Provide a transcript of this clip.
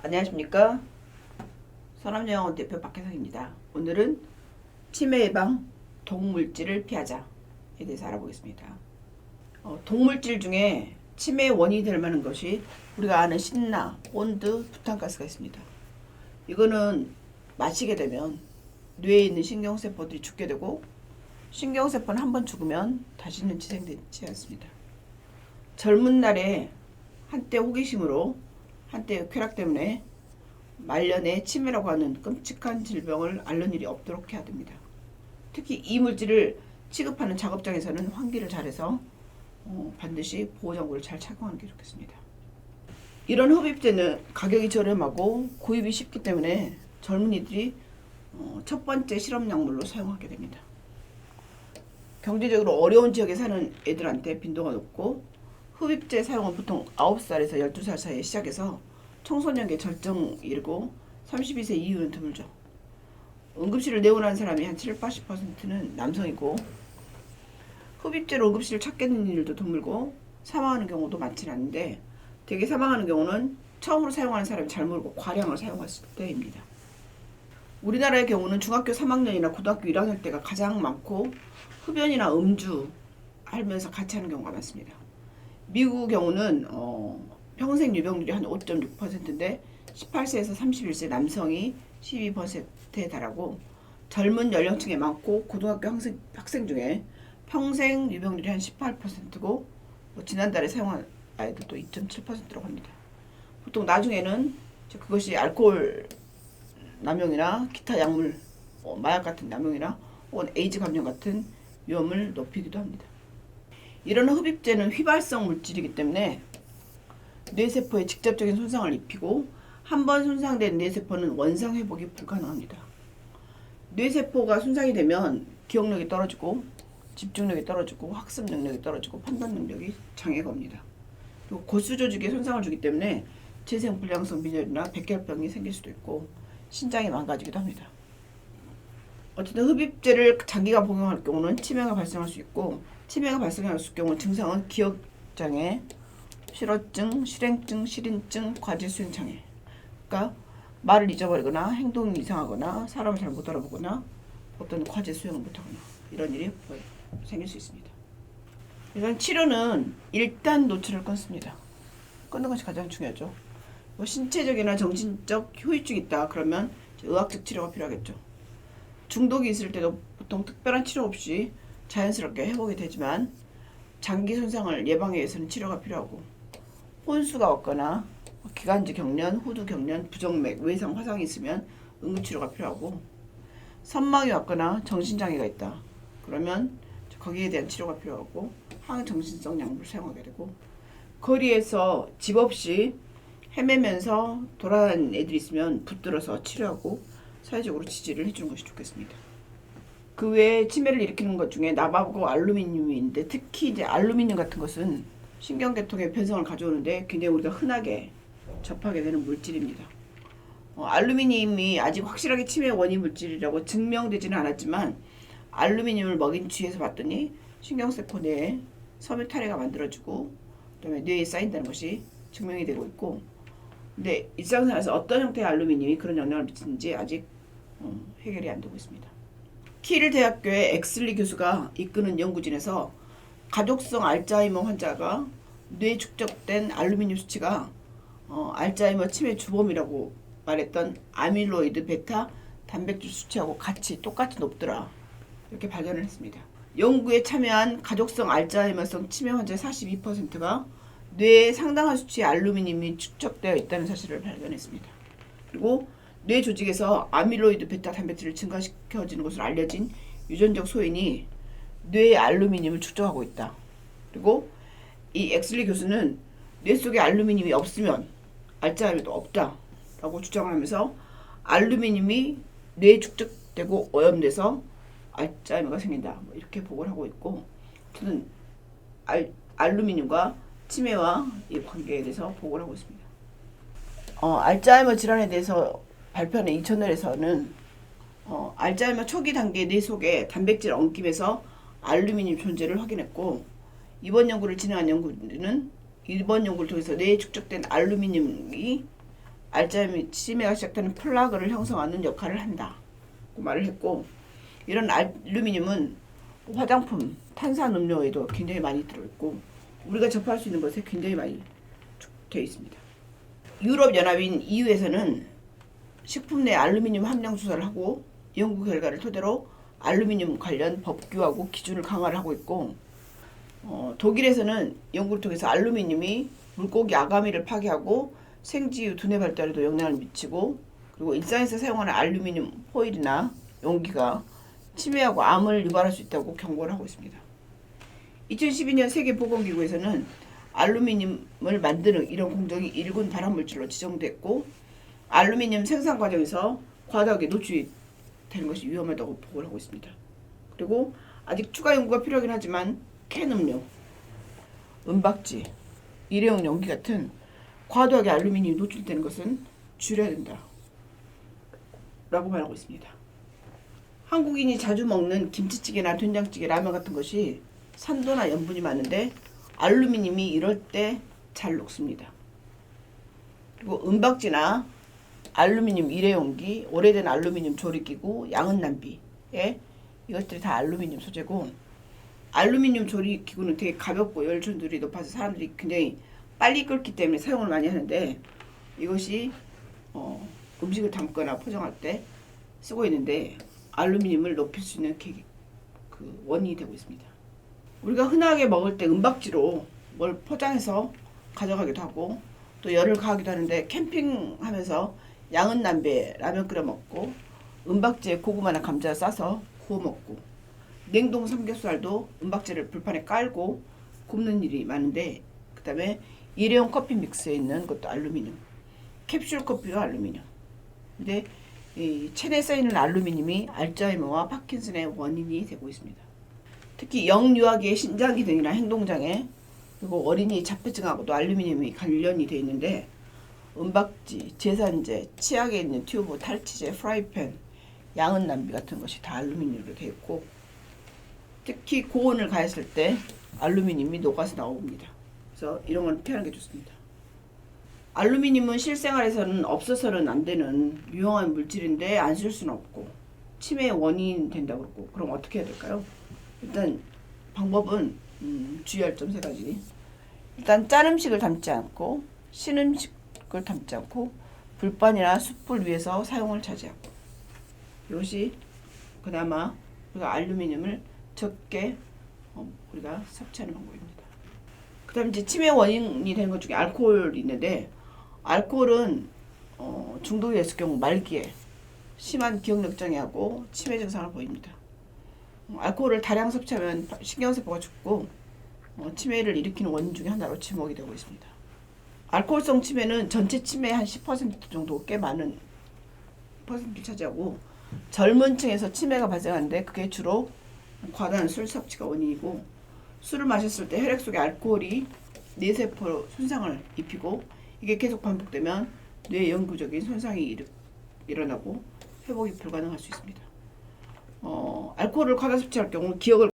안녕하십니까. 서남영양원 대표 박혜성입니다. 오늘은 치매 예방 독물질을 피하자에 대해서 알아보겠습니다. 독물질 중에 치매의 원인이 될 만한 것이 우리가 아는 신나, 본드, 부탄가스가 있습니다. 이거는 마시게 되면 뇌에 있는 신경세포들이 죽게 되고, 신경세포는 한번 죽으면 다시는 재생되지 않습니다. 젊은 날에 한때 호기심으로, 한때 쾌락 때문에 말년에 치매라고 하는 끔찍한 질병을 앓는 일이 없도록 해야 됩니다. 특히 이 물질을 취급하는 작업장에서는 환기를 잘해서 반드시 보호장구를 잘 착용하는 게 좋겠습니다. 이런 흡입제는 가격이 저렴하고 구입이 쉽기 때문에 젊은이들이 첫 번째 실험 약물로 사용하게 됩니다. 경제적으로 어려운 지역에 사는 애들한테 빈도가 높고, 흡입제 사용은 보통 9살에서 12살 사이에 시작해서 청소년기 절정 이르고 32세 이후는 드물죠. 응급실을 내원하는 사람이 한 70~80%는 남성이고, 흡입제로 응급실을 찾게 되는 일도 드물고 사망하는 경우도 많지는 않은데, 대개 사망하는 경우는 처음으로 사용하는 사람이 잘 모르고 과량을 사용했을 때입니다. 우리나라의 경우는 중학교 3학년이나 고등학교 1학년 때가 가장 많고, 흡연이나 음주 하면서 같이 하는 경우가 많습니다. 미국 경우는 평생 유병률이 한 5.6%인데 18세에서 31세 남성이 12%에 달하고, 젊은 연령층에 많고 고등학교 학생 중에 평생 유병률이 한 18%고, 지난달에 사용한 아이들도 2.7%라고 합니다. 보통 나중에는 그것이 알코올 남용이나 기타 약물, 마약 같은 남용이나 혹은 에이즈 감염 같은 위험을 높이기도 합니다. 이런 흡입제는 휘발성 물질이기 때문에 뇌세포에 직접적인 손상을 입히고, 한번 손상된 뇌세포는 원상 회복이 불가능합니다. 뇌세포가 손상이 되면 기억력이 떨어지고, 집중력이 떨어지고, 학습 능력이 떨어지고, 판단 능력이 장애가 옵니다. 그리고 고수 조직에 손상을 주기 때문에 재생불량성 빈혈이나 백혈병이 생길 수도 있고 신장이 망가지기도 합니다. 어쨌든 흡입제를 장기간 복용할 경우는 치매가 발생할 수 있고, 치매가 발생할 경우 증상은 기억장애, 실어증, 실행증, 실인증, 과제수행장애. 그러니까 말을 잊어버리거나 행동이 이상하거나 사람을 잘 못 알아보거나 어떤 과제 수행을 못하거나 이런 일이 생길 수 있습니다. 그래서 치료는 일단 노출을 끊습니다. 끊는 것이 가장 중요하죠. 신체적이나 정신적 후유증이 있다 그러면 의학적 치료가 필요하겠죠. 중독이 있을 때도 보통 특별한 치료 없이 자연스럽게 회복이 되지만, 장기 손상을 예방하기 위해서는 치료가 필요하고, 혼수가 왔거나 기관지 경련, 호두 경련, 부정맥, 외상 화상이 있으면 응급치료가 필요하고, 선망이 왔거나 정신장애가 있다 그러면 거기에 대한 치료가 필요하고 항정신성 약물을 사용하게 되고, 거리에서 집 없이 헤매면서 돌아다니는 애들이 있으면 붙들어서 치료하고 사회적으로 지지를 해주는 것이 좋겠습니다. 그 외에 치매를 일으키는 것 중에 나바하고 알루미늄이 있는데, 특히 이제 알루미늄 같은 것은 신경계통의 변성을 가져오는데 굉장히 우리가 흔하게 접하게 되는 물질입니다. 알루미늄이 아직 확실하게 치매 원인 물질이라고 증명되지는 않았지만, 알루미늄을 먹인 쥐에서 봤더니 신경세포 내에 섬유 탈해가 만들어지고 그다음에 뇌에 쌓인다는 것이 증명이 되고 있고, 근데 일상생활에서 어떤 형태의 알루미늄이 그런 영향을 미치는지 아직 해결이 안 되고 있습니다. 키일 대학교의 엑슬리 교수가 이끄는 연구진에서 가족성 알츠하이머 환자가 뇌에 축적된 알루미늄 수치가 알츠하이머 치매 주범이라고 말했던 아밀로이드 베타 단백질 수치하고 똑같이 높더라, 이렇게 발견을 했습니다. 연구에 참여한 가족성 알츠하이머성 치매 환자의 42%가 뇌에 상당한 수치의 알루미늄이 축적되어 있다는 사실을 발견했습니다. 그리고 뇌 조직에서 아밀로이드 베타 단백질을 증가시켜주는 것으로 알려진 유전적 소인이 뇌에 알루미늄을 축적하고 있다. 그리고 이 엑슬리 교수는 뇌 속에 알루미늄이 없으면 알츠하이머도 없다 라고 주장을 하면서, 알루미늄이 뇌에 축적되고 오염돼서 알츠하이머가 생긴다, 이렇게 보고를 하고 있고, 저는 알루미늄과 치매와 이 관계에 대해서 보고를 하고 있습니다. 알츠하이머 질환에 대해서 발표하는 이 저널에서는 알츠하이머 초기 단계 뇌 속에 단백질 엉킴에서 알루미늄 존재를 확인했고, 이번 연구를 진행한 연구는 이번 연구를 통해서 뇌에 축적된 알츠하이머 치매가 시작되는 플라그를 형성하는 역할을 한다. 고 말을 했고, 이런 알루미늄은 화장품, 탄산음료에도 굉장히 많이 들어있고 우리가 접할 수 있는 것에 굉장히 많이 되어 있습니다. 유럽연합인 EU에서는 식품 내 알루미늄 함량 조사를 하고 연구 결과를 토대로 알루미늄 관련 법규하고 기준을 강화를 하고 있고, 독일에서는 연구를 통해서 알루미늄이 물고기 아가미를 파괴하고 생쥐유 두뇌 발달에도 영향을 미치고, 그리고 일상에서 사용하는 알루미늄 포일이나 용기가 치매하고 암을 유발할 수 있다고 경고를 하고 있습니다. 2012년 세계보건기구에서는 알루미늄을 만드는 이런 공정이 1군 발암물질로 지정됐고, 알루미늄 생산 과정에서 과다하게 노출이 되는 것이 위험하다고 보고를 하고 있습니다. 그리고 아직 추가 연구가 필요하긴 하지만 캔 음료, 은박지, 일회용 용기 같은 과도하게 알루미늄이 노출되는 것은 줄여야 된다 라고 말하고 있습니다. 한국인이 자주 먹는 김치찌개나 된장찌개, 라면 같은 것이 산도나 염분이 많은데 알루미늄이 이럴 때 잘 녹습니다. 그리고 은박지나 알루미늄 일회용기, 오래된 알루미늄 조리기구, 양은 낭비에 이것들이 다 알루미늄 소재고, 알루미늄 조리기구는 되게 가볍고 열 전도율이 높아서 사람들이 굉장히 빨리 끓기 때문에 사용을 많이 하는데, 이것이 음식을 담거나 포장할 때 쓰고 있는데 알루미늄을 높일 수 있는 그 원인이 되고 있습니다. 우리가 흔하게 먹을 때 은박지로 뭘 포장해서 가져가기도 하고 또 열을 가하기도 하는데, 캠핑하면서 양은 남배에 라면 끓여 먹고 은박지에 고구마나 감자 싸서 구워 먹고, 냉동 삼겹살도 은박지를 불판에 깔고 굽는 일이 많은데, 그 다음에 일회용 커피 믹스에 있는 것도 알루미늄, 캡슐 커피도 알루미늄. 근데 이 체내에 쌓이는 알루미늄이 알츠하이머와 파킨슨의 원인이 되고 있습니다. 특히 영유아기의 신장 기능이나 행동장애, 그리고 어린이 자폐증하고도 알루미늄이 관련이 되어 있는데, 은박지, 제산제, 치약에 있는 튜브, 탈취제, 프라이팬, 양은 낭비 같은 것이 다 알루미늄으로 되어 있고, 특히 고온을 가했을 때 알루미늄이 녹아서 나옵니다. 그래서 이런 건 피하는 게 좋습니다. 알루미늄은 실생활에서는 없어서는 안 되는 유용한 물질인데 안 쓸 수는 없고 치매의 원인이 된다고 그러고, 그럼 어떻게 해야 될까요? 일단 방법은 주의할 점 3가지. 일단 짠 음식을 담지 않고, 신 음식을 담지 않고, 불판이나 숯불 위에서 사용을 자제하고, 이것이 그나마 우리가 알루미늄을 적게 우리가 섭취하는 방법입니다. 그 다음 이제 치매 원인이 되는 것 중에 알코올이 있는데, 알코올은 중독이 됐을 경우 말기에 심한 기억력 장애하고 치매 증상을 보입니다. 알코올을 다량 섭취하면 신경세포가 죽고 치매를 일으키는 원인 중에 하나로 지목이 되고 있습니다. 알코올성 치매는 전체 치매의 한 10% 정도, 꽤 많은 퍼센트를 차지하고, 젊은 층에서 치매가 발생하는데 그게 주로 과다한 술 섭취가 원인이고, 술을 마셨을 때 혈액 속에 알코올이 뇌세포 손상을 입히고, 이게 계속 반복되면 뇌에 영구적인 손상이 일어나고 회복이 불가능할 수 있습니다. 알코올을 과다 섭취할 경우 기억을